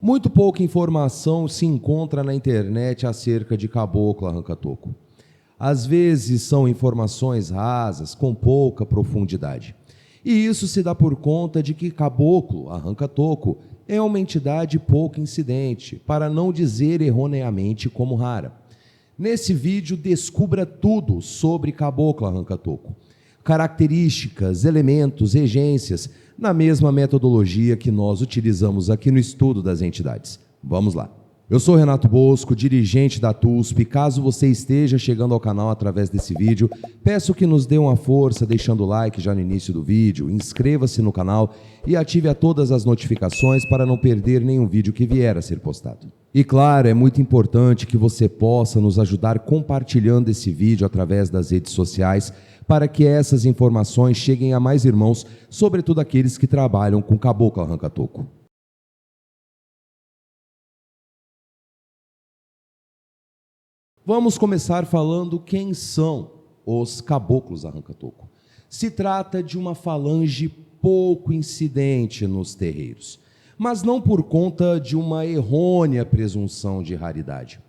Muito pouca informação se encontra na internet acerca de Caboclo Arranca-Toco. Às vezes são informações rasas, com pouca profundidade. E isso se dá por conta de que Caboclo Arranca-Toco é uma entidade pouco incidente, para não dizer erroneamente como rara. Nesse vídeo, descubra tudo sobre Caboclo Arranca-Toco. Características, elementos, regências, na mesma metodologia que nós utilizamos aqui no estudo das entidades. Vamos lá. Eu sou Renato Bosco, dirigente da TUSP. Caso você esteja chegando ao canal através desse vídeo, peço que nos dê uma força deixando o like já no início do vídeo, inscreva-se no canal e ative todas as notificações para não perder nenhum vídeo que vier a ser postado. E claro, é muito importante que você possa nos ajudar compartilhando esse vídeo através das redes sociais para que essas informações cheguem a mais irmãos, sobretudo aqueles que trabalham com Caboclo Arranca-Toco. Vamos começar falando quem são os Caboclos Arranca-Toco. Se trata de uma falange pouco incidente nos terreiros, mas não por conta de uma errônea presunção de raridade.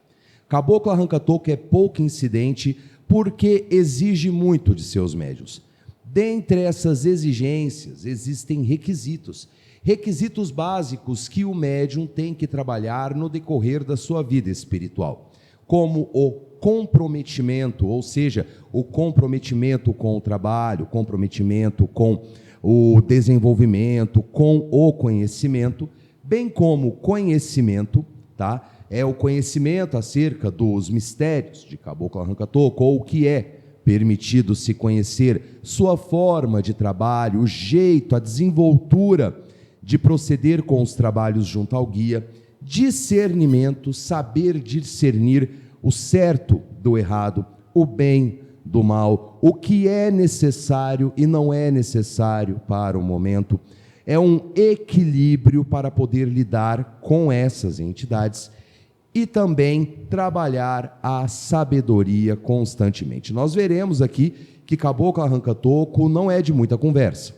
Caboclo Arranca-Toco é pouco incidente porque exige muito de seus médiuns. Dentre essas exigências, existem requisitos básicos que o médium tem que trabalhar no decorrer da sua vida espiritual, como o comprometimento, ou seja, o comprometimento com o trabalho, comprometimento com o desenvolvimento, com o conhecimento, bem como conhecimento, tá? É o conhecimento acerca dos mistérios de Caboclo Arranca-Toco, ou o que é permitido se conhecer, sua forma de trabalho, o jeito, a desenvoltura de proceder com os trabalhos junto ao guia, discernimento, saber discernir o certo do errado, o bem do mal, o que é necessário e não é necessário para o momento. É um equilíbrio para poder lidar com essas entidades e também trabalhar a sabedoria constantemente. Nós veremos aqui que Caboclo Arranca-Toco não é de muita conversa,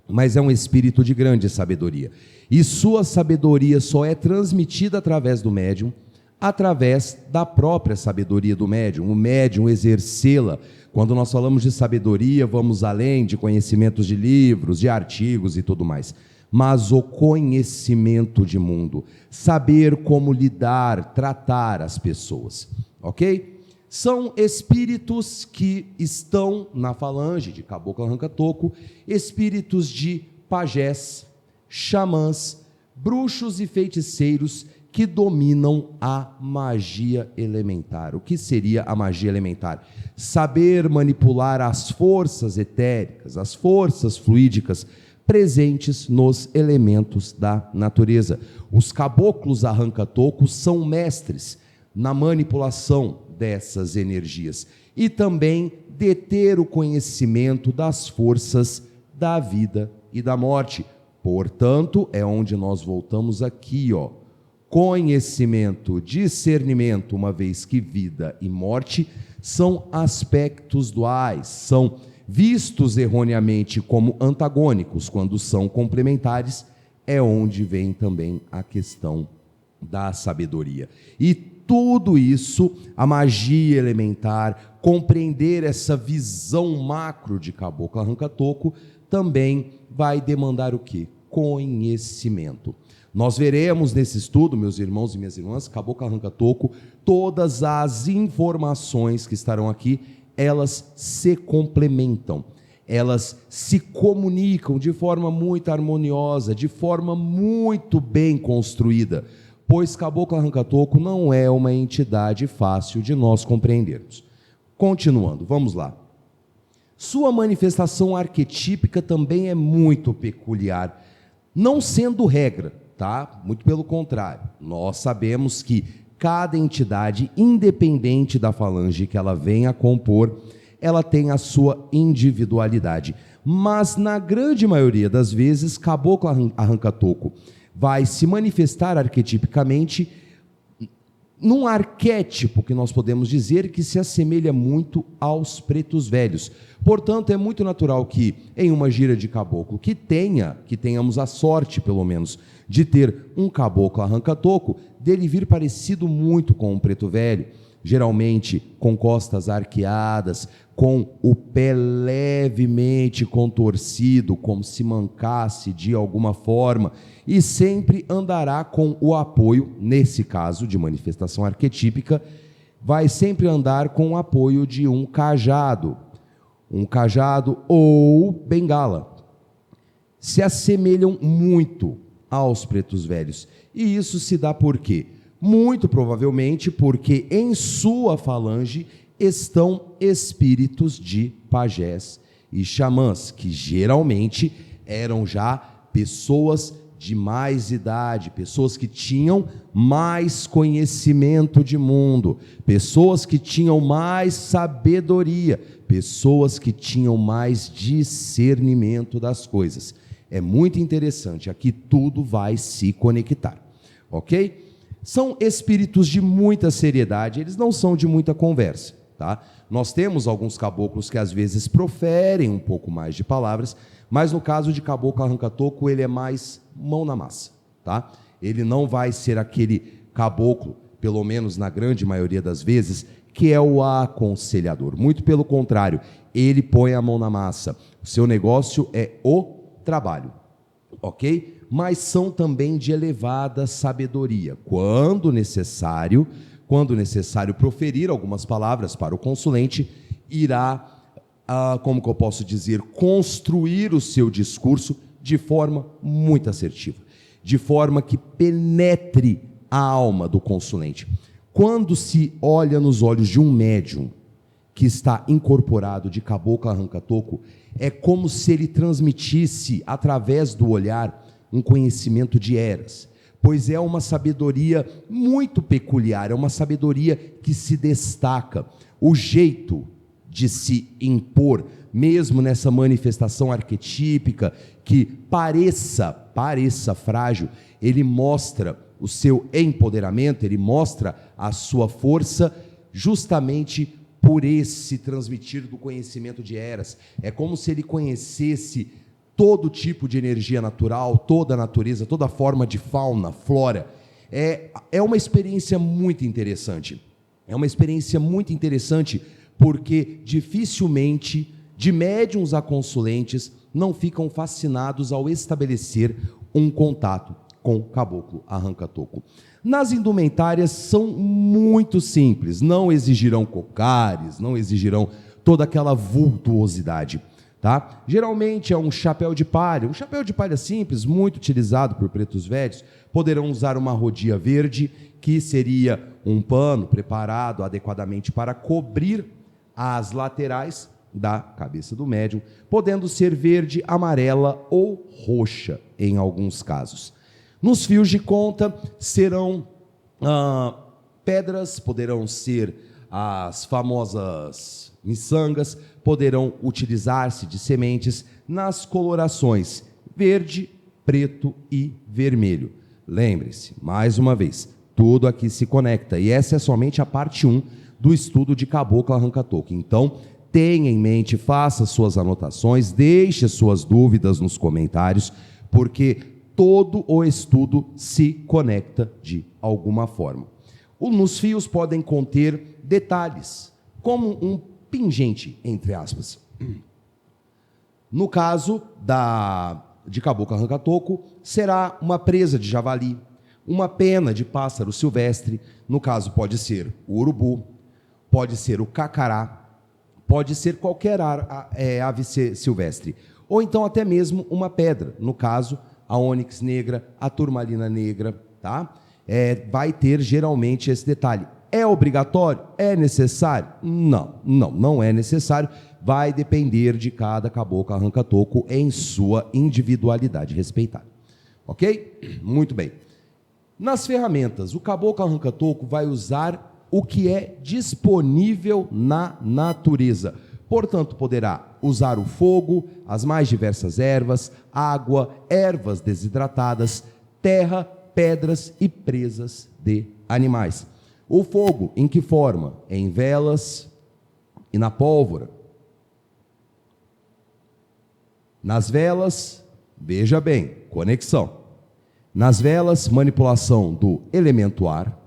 mas é um espírito de grande sabedoria. E sua sabedoria só é transmitida através do médium, através da própria sabedoria do médium, o médium exercê-la. Quando nós falamos de sabedoria, vamos além de conhecimentos de livros, de artigos e tudo mais. Mas o conhecimento de mundo, saber como lidar, tratar as pessoas, ok? São espíritos que estão na falange de Caboclo Arranca-Toco, espíritos de pajés, xamãs, bruxos e feiticeiros que dominam a magia elementar. O que seria a magia elementar? Saber manipular as forças etéricas, as forças fluídicas presentes nos elementos da natureza. Os Caboclos Arranca-Toco são mestres na manipulação dessas energias e também deter o conhecimento das forças da vida e da morte. Portanto, é onde nós voltamos aqui, ó. Conhecimento, discernimento, uma vez que vida e morte são aspectos duais, são vistos erroneamente como antagônicos, quando são complementares, é onde vem também a questão da sabedoria. E tudo isso, a magia elementar, compreender essa visão macro de Caboclo Arranca-Toco, também vai demandar o quê? Conhecimento. Nós veremos nesse estudo, meus irmãos e minhas irmãs, Caboclo Arranca-Toco, todas as informações que estarão aqui, elas se complementam, elas se comunicam de forma muito harmoniosa, de forma muito bem construída, pois Caboclo Arranca-Toco não é uma entidade fácil de nós compreendermos. Continuando, vamos lá. Sua manifestação arquetípica também é muito peculiar, não sendo regra, tá? Muito pelo contrário, nós sabemos que cada entidade, independente da falange que ela venha a compor, ela tem a sua individualidade. Mas, na grande maioria das vezes, Caboclo Arranca-Toco vai se manifestar arquetipicamente num arquétipo que nós podemos dizer que se assemelha muito aos pretos velhos. Portanto, é muito natural que, em uma gira de caboclo, que tenhamos a sorte, pelo menos, de ter um caboclo arranca-toco, dele vir parecido muito com um preto velho, geralmente com costas arqueadas, com o pé levemente contorcido, como se mancasse de alguma forma, e sempre andará com o apoio, nesse caso de manifestação arquetípica, vai sempre andar com o apoio de um cajado ou bengala. Se assemelham muito aos pretos velhos. E isso se dá por quê? Muito provavelmente porque em sua falange estão espíritos de pajés e xamãs, que geralmente eram já pessoas de mais idade, pessoas que tinham mais conhecimento de mundo, pessoas que tinham mais sabedoria, pessoas que tinham mais discernimento das coisas. É muito interessante, aqui tudo vai se conectar, ok? São espíritos de muita seriedade, eles não são de muita conversa, tá? Nós temos alguns caboclos que às vezes proferem um pouco mais de palavras, mas no caso de caboclo arranca-toco, ele é mais mão na massa, tá? Ele não vai ser aquele caboclo, pelo menos na grande maioria das vezes, que é o aconselhador. Muito pelo contrário, ele põe a mão na massa. O seu negócio é o trabalho, ok? Mas são também de elevada sabedoria. Quando necessário proferir algumas palavras para o consulente, irá, como que eu posso dizer, construir o seu discurso de forma muito assertiva, de forma que penetre a alma do consulente. Quando se olha nos olhos de um médium que está incorporado de caboclo arranca-toco, é como se ele transmitisse, através do olhar, um conhecimento de eras, pois é uma sabedoria muito peculiar, é uma sabedoria que se destaca. O jeito de se impor, mesmo nessa manifestação arquetípica, que pareça frágil, ele mostra o seu empoderamento, ele mostra a sua força justamente por esse transmitir do conhecimento de eras. É como se ele conhecesse todo tipo de energia natural, toda a natureza, toda forma de fauna, flora. É uma experiência muito interessante. É uma experiência muito interessante porque dificilmente, de médiuns a consulentes, não ficam fascinados ao estabelecer um contato com o caboclo arranca-toco. Nas indumentárias são muito simples, não exigirão cocares, não exigirão toda aquela vultuosidade, tá? Geralmente é um chapéu de palha simples, muito utilizado por pretos velhos. Poderão usar uma rodia verde, que seria um pano preparado adequadamente para cobrir as laterais da cabeça do médium, podendo ser verde, amarela ou roxa em alguns casos. Nos fios de conta serão pedras, poderão ser as famosas miçangas, poderão utilizar-se de sementes nas colorações verde, preto e vermelho. Lembre-se, mais uma vez, tudo aqui se conecta, e essa é somente a parte 1 do estudo de caboclo arranca-toco. Então, tenha em mente, faça suas anotações, deixe suas dúvidas nos comentários, porque todo o estudo se conecta de alguma forma. Nos fios podem conter detalhes, como um pingente, entre aspas. No caso de caboclo arranca-toco, será uma presa de javali, uma pena de pássaro silvestre, no caso pode ser o urubu, pode ser o cacará, pode ser qualquer ave silvestre, ou então até mesmo uma pedra, no caso a ônix negra, a turmalina negra, tá? Vai ter geralmente esse detalhe. É obrigatório? É necessário? Não é necessário. Vai depender de cada caboclo arranca-toco em sua individualidade respeitada. Ok? Muito bem. Nas ferramentas, o caboclo arranca-toco vai usar o que é disponível na natureza. Portanto, poderá usar o fogo, as mais diversas ervas, água, ervas desidratadas, terra, pedras e presas de animais. O fogo, em que forma? Em velas e na pólvora. Nas velas, veja bem, conexão. Nas velas, manipulação do elemento ar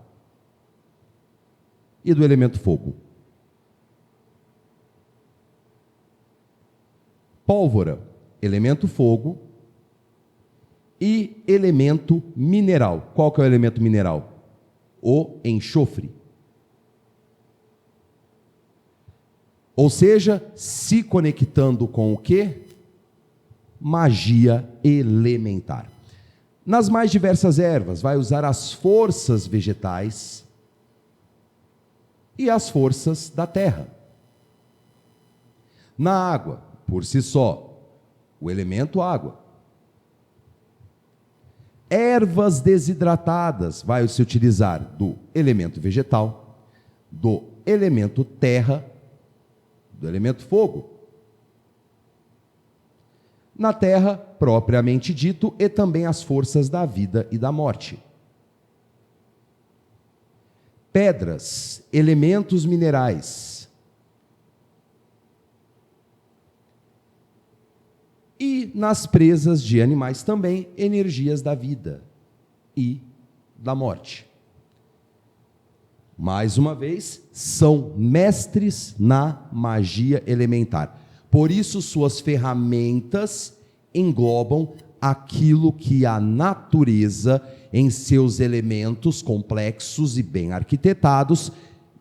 e do elemento fogo. Pólvora, elemento fogo e elemento mineral. Qual que é o elemento mineral? O enxofre. Ou seja, se conectando com o quê? Magia elementar. Nas mais diversas ervas, vai usar as forças vegetais e as forças da terra. Na água, por si só, o elemento água. Ervas desidratadas, vai se utilizar do elemento vegetal, do elemento terra, do elemento fogo. Na terra, propriamente dito, e também as forças da vida e da morte. Pedras, elementos minerais. E nas presas de animais também, energias da vida e da morte. Mais uma vez, são mestres na magia elementar. Por isso, suas ferramentas englobam aquilo que a natureza, em seus elementos complexos e bem arquitetados,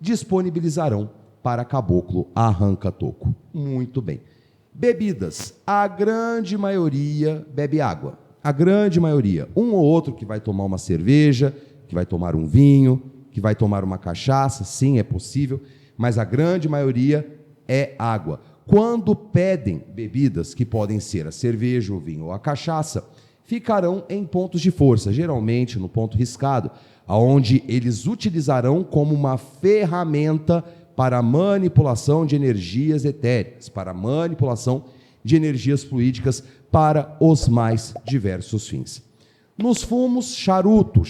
disponibilizarão para caboclo arranca-toco. Muito bem. Bebidas. A grande maioria bebe água. A grande maioria. Um ou outro que vai tomar uma cerveja, que vai tomar um vinho, que vai tomar uma cachaça. Sim, é possível. Mas a grande maioria é água. Quando pedem bebidas, que podem ser a cerveja, o vinho ou a cachaça, ficarão em pontos de força, geralmente no ponto riscado, onde eles utilizarão como uma ferramenta para a manipulação de energias etéreas, para a manipulação de energias fluídicas para os mais diversos fins. Nos fumos, charuto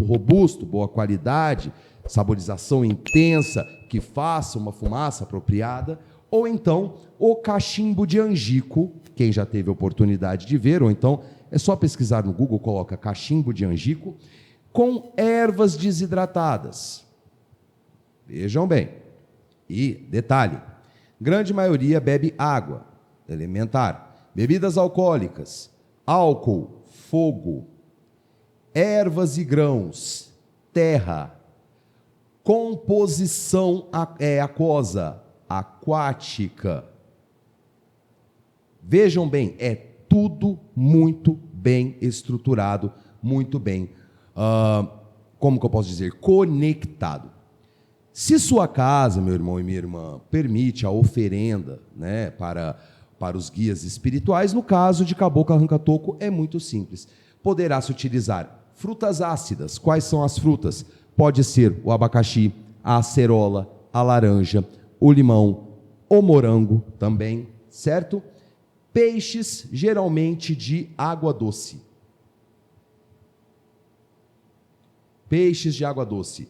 robusto, boa qualidade, saborização intensa, que faça uma fumaça apropriada, ou então o cachimbo de angico, quem já teve a oportunidade de ver, ou então é só pesquisar no Google, coloca cachimbo de angico, com ervas desidratadas. Vejam bem. E, detalhe, grande maioria bebe água, elementar, bebidas alcoólicas, álcool, fogo, ervas e grãos, terra, composição aquosa, aquática. Vejam bem, é tudo muito bem estruturado, muito bem, como que eu posso dizer, conectado. Se sua casa, meu irmão e minha irmã, permite a oferenda, né, para os guias espirituais, no caso de caboclo arranca-toco é muito simples. Poderá-se utilizar frutas ácidas. Quais são as frutas? Pode ser o abacaxi, a acerola, a laranja, o limão, o morango também, certo? Peixes, geralmente de água doce. Peixes de água doce.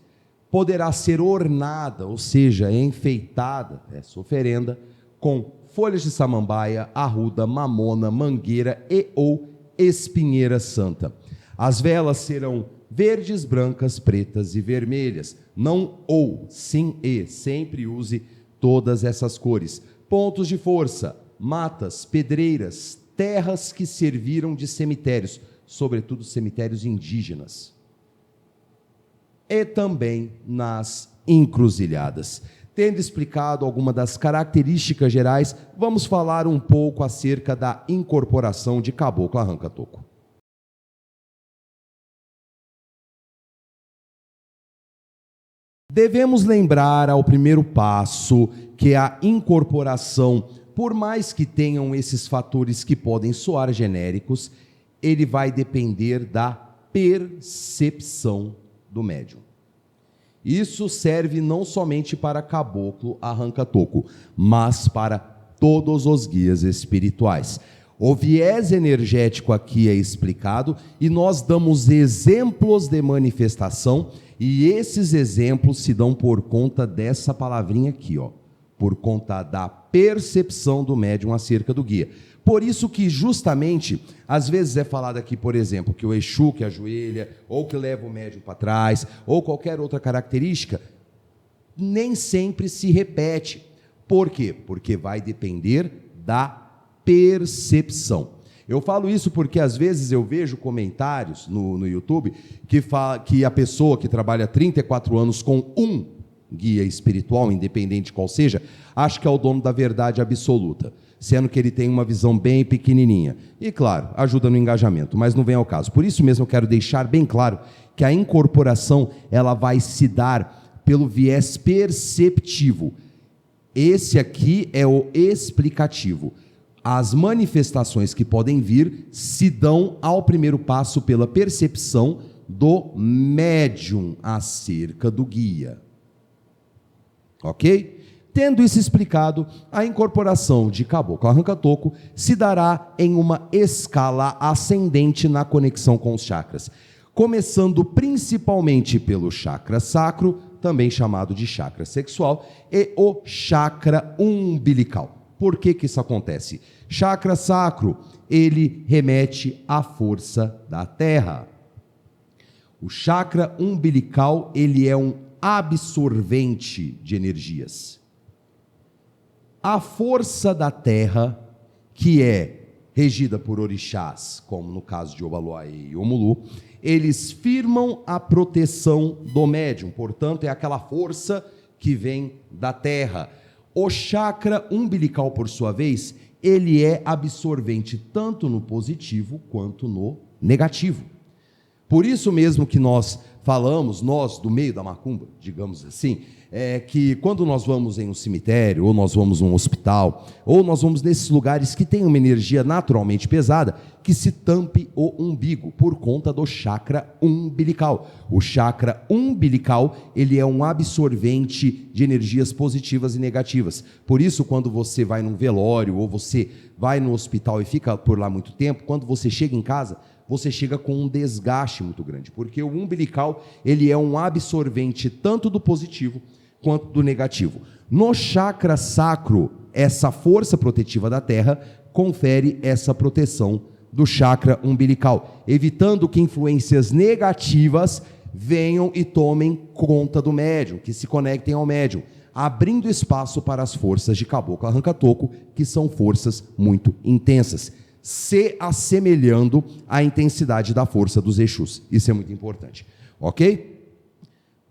Poderá ser ornada, ou seja, enfeitada, essa oferenda, com folhas de samambaia, arruda, mamona, mangueira e ou espinheira santa. As velas serão verdes, brancas, pretas e vermelhas. Não ou, sim e, sempre use todas essas cores. Pontos de força, matas, pedreiras, terras que serviram de cemitérios, sobretudo cemitérios indígenas. E também nas encruzilhadas. Tendo explicado alguma das características gerais, vamos falar um pouco acerca da incorporação de caboclo arranca-toco. Devemos lembrar ao primeiro passo que a incorporação, por mais que tenham esses fatores que podem soar genéricos, ele vai depender da percepção do médium. Isso serve não somente para caboclo arranca-toco, mas para todos os guias espirituais. O viés energético aqui é explicado e nós damos exemplos de manifestação e esses exemplos se dão por conta dessa palavrinha aqui, ó, por conta da percepção do médium acerca do guia. Por isso que justamente, às vezes é falado aqui, por exemplo, que o Exu que ajoelha, ou que leva o médium para trás, ou qualquer outra característica, nem sempre se repete. Por quê? Porque vai depender da percepção. Eu falo isso porque às vezes eu vejo comentários no YouTube que fala que a pessoa que trabalha 34 anos com um guia espiritual, independente qual seja, acha que é o dono da verdade absoluta, sendo que ele tem uma visão bem pequenininha. E claro, ajuda no engajamento, mas não vem ao caso. Por isso mesmo eu quero deixar bem claro que a incorporação ela vai se dar pelo viés perceptivo. Esse aqui é o explicativo. As manifestações que podem vir se dão ao primeiro passo pela percepção do médium acerca do guia. Ok? Tendo isso explicado, a incorporação de caboclo arranca-toco se dará em uma escala ascendente na conexão com os chakras, começando principalmente pelo chakra sacro, também chamado de chakra sexual, e o chakra umbilical. Por que isso acontece? Chakra sacro, ele remete à força da terra. O chakra umbilical, ele é um absorvente de energias. A força da terra, que é regida por orixás, como no caso de Obaloaê e Omulu, eles firmam a proteção do médium, portanto é aquela força que vem da terra. O chakra umbilical, por sua vez, ele é absorvente tanto no positivo quanto no negativo. Por isso mesmo que nós falamos, nós do meio da macumba, digamos assim, que quando nós vamos em um cemitério, ou nós vamos em um hospital, ou nós vamos nesses lugares que tem uma energia naturalmente pesada, que se tampe o umbigo, por conta do chakra umbilical. O chakra umbilical, ele é um absorvente de energias positivas e negativas. Por isso, quando você vai num velório, ou você vai no hospital e fica por lá muito tempo, quando você chega em casa, você chega com um desgaste muito grande, porque o umbilical, ele é um absorvente tanto do positivo quanto do negativo. No chakra sacro, essa força protetiva da terra confere essa proteção do chakra umbilical, evitando que influências negativas venham e tomem conta do médium, que se conectem ao médium, abrindo espaço para as forças de caboclo arranca-toco, que são forças muito intensas, se assemelhando à intensidade da força dos Exus. Isso é muito importante, ok?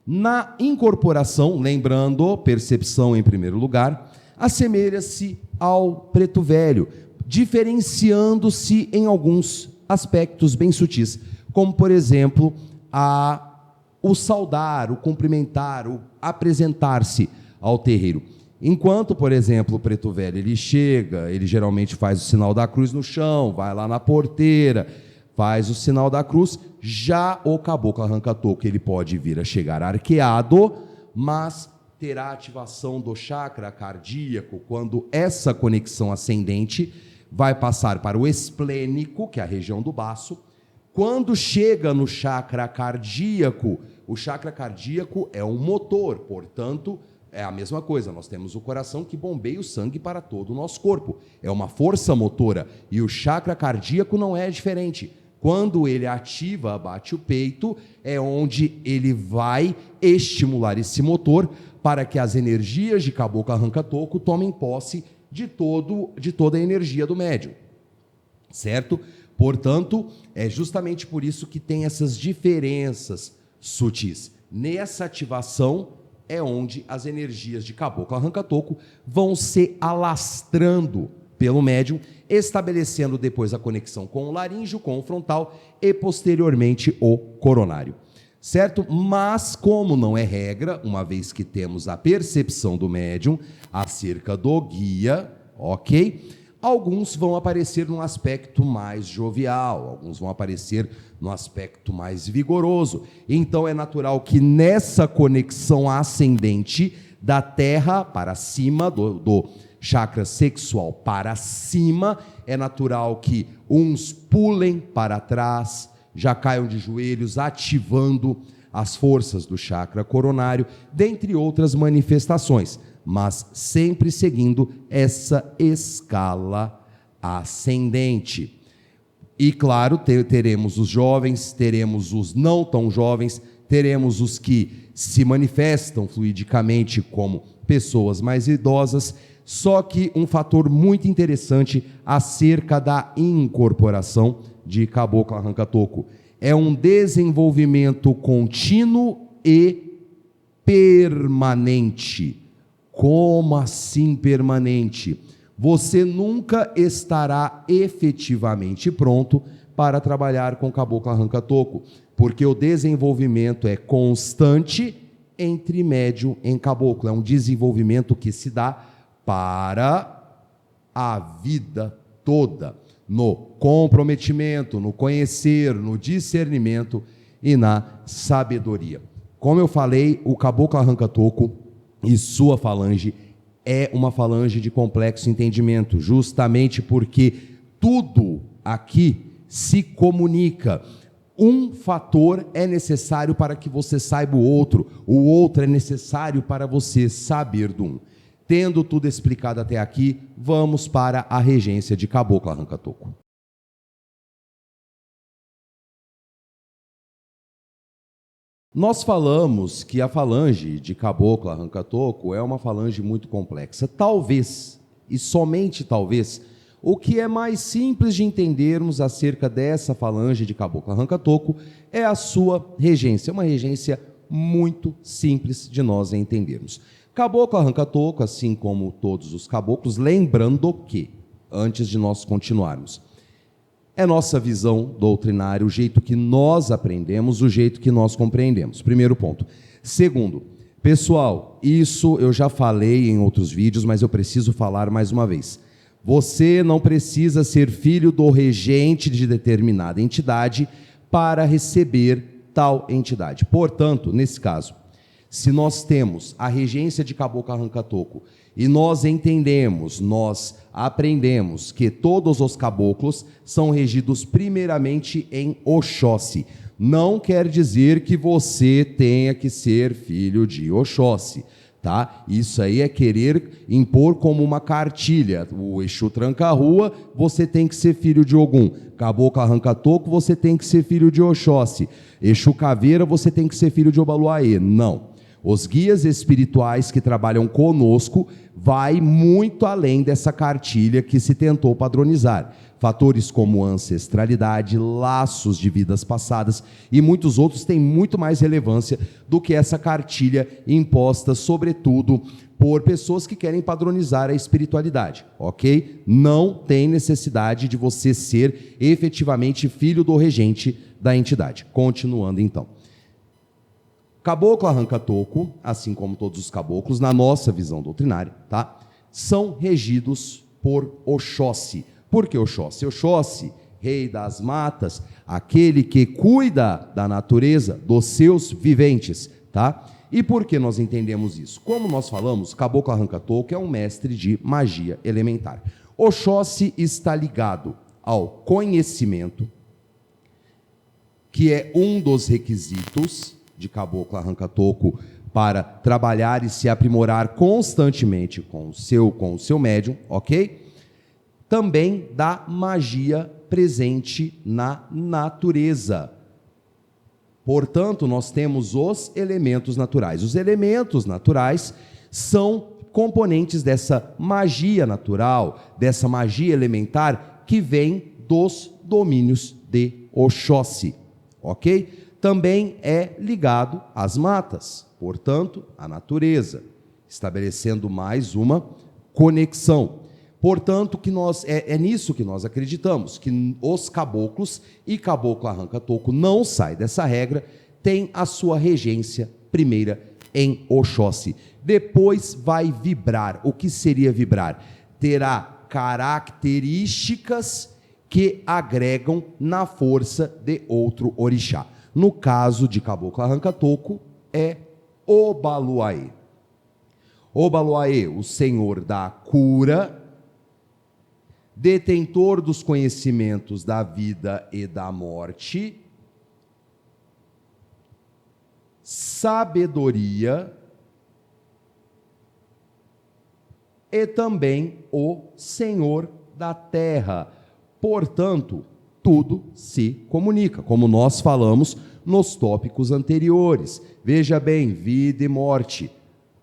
Na incorporação, lembrando, percepção em primeiro lugar, assemelha-se ao preto velho, diferenciando-se em alguns aspectos bem sutis, como, por exemplo, o saudar, o cumprimentar, o apresentar-se ao terreiro. Enquanto, por exemplo, o preto velho, ele chega, ele geralmente faz o sinal da cruz no chão, vai lá na porteira, faz o sinal da cruz. Já o caboclo arranca-toco, ele pode vir a chegar arqueado, mas terá ativação do chakra cardíaco quando essa conexão ascendente vai passar para o esplênico, que é a região do baço. Quando chega no chakra cardíaco, o chakra cardíaco é um motor, portanto, é a mesma coisa, nós temos o coração que bombeia o sangue para todo o nosso corpo. É uma força motora e o chakra cardíaco não é diferente. Quando ele ativa, bate o peito, é onde ele vai estimular esse motor para que as energias de caboclo arranca-toco tomem posse de toda a energia do médium. Certo? Portanto, é justamente por isso que tem essas diferenças sutis. Nessa ativação é onde as energias de caboclo arranca-toco vão se alastrando pelo médium, estabelecendo depois a conexão com o laríngeo, com o frontal e posteriormente o coronário. Certo? Mas como não é regra, uma vez que temos a percepção do médium acerca do guia, ok? Alguns vão aparecer num aspecto mais jovial, alguns vão aparecer num aspecto mais vigoroso. Então é natural que nessa conexão ascendente da terra para cima, do chakra sexual para cima, é natural que uns pulem para trás, já caiam de joelhos, ativando as forças do chakra coronário, dentre outras manifestações, mas sempre seguindo essa escala ascendente. E claro, teremos os jovens, teremos os não tão jovens, teremos os que se manifestam fluidicamente como pessoas mais idosas, só que um fator muito interessante acerca da incorporação de Caboclo Arranca-Toco é um desenvolvimento contínuo e permanente. Como assim permanente? Você nunca estará efetivamente pronto para trabalhar com Caboclo Arranca-Toco, porque o desenvolvimento é constante entre médium em caboclo. É um desenvolvimento que se dá para a vida toda, no comprometimento, no conhecer, no discernimento e na sabedoria. Como eu falei, o Caboclo Arranca-Toco e sua falange é uma falange de complexo entendimento, justamente porque tudo aqui se comunica. Um fator é necessário para que você saiba o outro é necessário para você saber do um. Tendo tudo explicado até aqui, vamos para a regência de Caboclo Arranca-Toco. Nós falamos que a falange de Caboclo Arranca-Toco é uma falange muito complexa. Talvez, e somente talvez, o que é mais simples de entendermos acerca dessa falange de Caboclo Arranca-Toco é a sua regência. Uma regência muito simples de nós entendermos. Caboclo Arranca-Toco, assim como todos os caboclos, lembrando que, antes de nós continuarmos, é nossa visão doutrinária, o jeito que nós aprendemos, o jeito que nós compreendemos. Primeiro ponto. Segundo, pessoal, isso eu já falei em outros vídeos, mas eu preciso falar mais uma vez. Você não precisa ser filho do regente de determinada entidade para receber tal entidade. Portanto, nesse caso, se nós temos a regência de Caboclo Arranca-Toco e nós entendemos, nós aprendemos que todos os caboclos são regidos primeiramente em Oxóssi, não quer dizer que você tenha que ser filho de Oxóssi, tá? Isso aí é querer impor como uma cartilha. O Exu Tranca-Rua, você tem que ser filho de Ogum. Caboclo Arranca-Toco, você tem que ser filho de Oxóssi. Exu Caveira, você tem que ser filho de Obaluaê. Não. Os guias espirituais que trabalham conosco vai muito além dessa cartilha que se tentou padronizar. Fatores como ancestralidade, laços de vidas passadas e muitos outros têm muito mais relevância do que essa cartilha imposta, sobretudo, por pessoas que querem padronizar a espiritualidade, ok? Não tem necessidade de você ser efetivamente filho do regente da entidade. Continuando então. Caboclo Arranca-Toco, assim como todos os caboclos, na nossa visão doutrinária, tá? São regidos por Oxóssi. Por que Oxóssi? Oxóssi, rei das matas, aquele que cuida da natureza, dos seus viventes, tá? E por que nós entendemos isso? Como nós falamos, Caboclo Arranca-Toco é um mestre de magia elementar. Oxóssi está ligado ao conhecimento, que é um dos requisitos de Caboclo Arranca-Toco para trabalhar e se aprimorar constantemente com o seu médium, ok? Também da magia presente na natureza. Portanto, nós temos os elementos naturais. Os elementos naturais são componentes dessa magia natural, dessa magia elementar que vem dos domínios de Oxóssi, ok? Também é ligado às matas, portanto, à natureza, estabelecendo mais uma conexão. Portanto, que é nisso que nós acreditamos, que os caboclos e Caboclo Arranca-Toco não sai dessa regra, tem a sua regência primeira em Oxóssi. Depois vai vibrar. O que seria vibrar? Terá características que agregam na força de outro orixá. No caso de Caboclo Arranca-Toco, é Obaluaê. Obaluaê, o senhor da cura, detentor dos conhecimentos da vida e da morte, sabedoria e também o senhor da terra. Portanto, tudo se comunica, como nós falamos nos tópicos anteriores. Veja bem, vida e morte.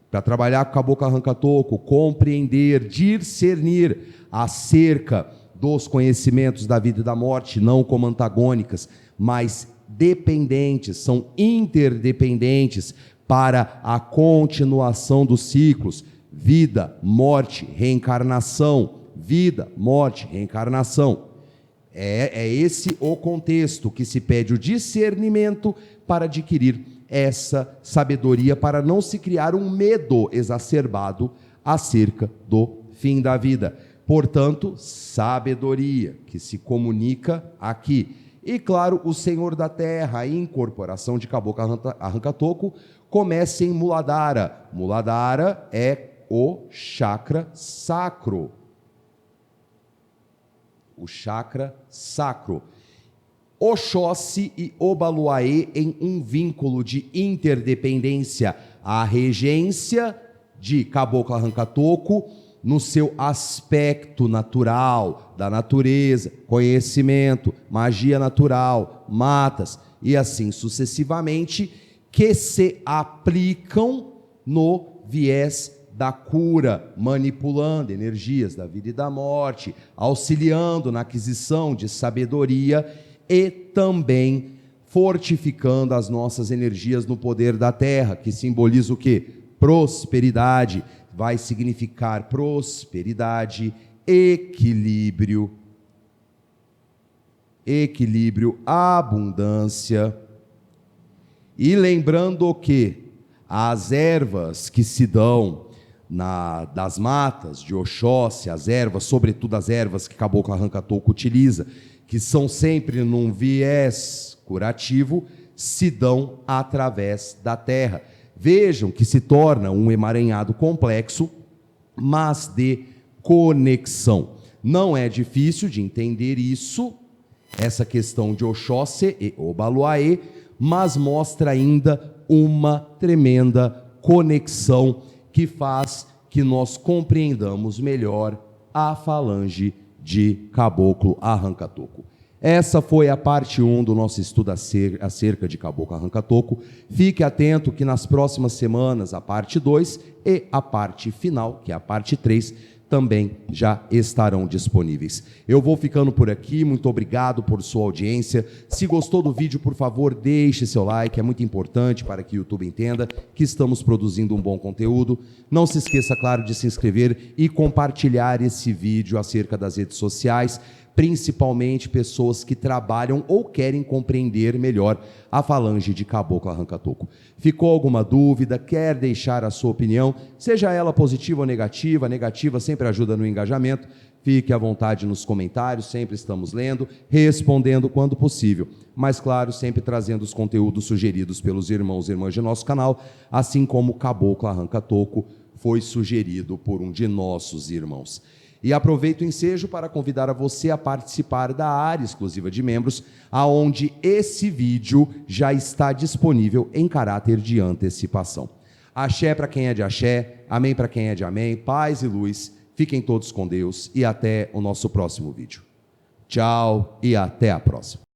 Para trabalhar com Caboclo Arranca-Toco, compreender, discernir acerca dos conhecimentos da vida e da morte, não como antagônicas, mas dependentes, são interdependentes para a continuação dos ciclos. Vida, morte, reencarnação. Vida, morte, reencarnação. É esse o contexto que se pede o discernimento para adquirir essa sabedoria, para não se criar um medo exacerbado acerca do fim da vida. Portanto, sabedoria que se comunica aqui. E claro, o Senhor da Terra, a incorporação de Caboclo Arranca-Toco, começa em Muladhara. Muladhara é o chakra sacro. O chakra sacro. Oxóssi e Obaluaê em um vínculo de interdependência. A regência de Caboclo Arranca-Toco no seu aspecto natural, da natureza, conhecimento, magia natural, matas e assim sucessivamente, que se aplicam no viés da cura, manipulando energias da vida e da morte, auxiliando na aquisição de sabedoria e também fortificando as nossas energias no poder da terra, que simboliza o quê? Prosperidade, vai significar prosperidade, equilíbrio, abundância. E lembrando que as ervas que se dão das matas de Oxóssi, as ervas, sobretudo as ervas que Caboclo Arranca-Toco utiliza, que são sempre num viés curativo, se dão através da terra. Vejam que se torna um emaranhado complexo, mas de conexão. Não é difícil de entender isso, essa questão de Oxóssi e Obaluaê, mas mostra ainda uma tremenda conexão que faz que nós compreendamos melhor a falange de Caboclo Arranca-Toco. Essa foi a parte 1 do nosso estudo acerca de Caboclo Arranca-Toco. Fique atento que nas próximas semanas a parte 2 e a parte final, que é a parte 3, também já estarão disponíveis. Eu vou ficando por aqui, muito obrigado por sua audiência. Se gostou do vídeo, por favor, deixe seu like, é muito importante para que o YouTube entenda que estamos produzindo um bom conteúdo. Não se esqueça, claro, de se inscrever e compartilhar esse vídeo acerca das redes sociais, principalmente pessoas que trabalham ou querem compreender melhor a falange de Caboclo Arranca-Toco. Ficou alguma dúvida? Quer deixar a sua opinião? Seja ela positiva ou negativa, negativa sempre ajuda no engajamento. Fique à vontade nos comentários, sempre estamos lendo, respondendo quando possível. Mas, claro, sempre trazendo os conteúdos sugeridos pelos irmãos e irmãs de nosso canal, assim como Caboclo Arranca-Toco foi sugerido por um de nossos irmãos. E aproveito o ensejo para convidar a você a participar da área exclusiva de membros, aonde esse vídeo já está disponível em caráter de antecipação. Axé para quem é de axé, amém para quem é de amém, paz e luz, fiquem todos com Deus e até o nosso próximo vídeo. Tchau e até a próxima.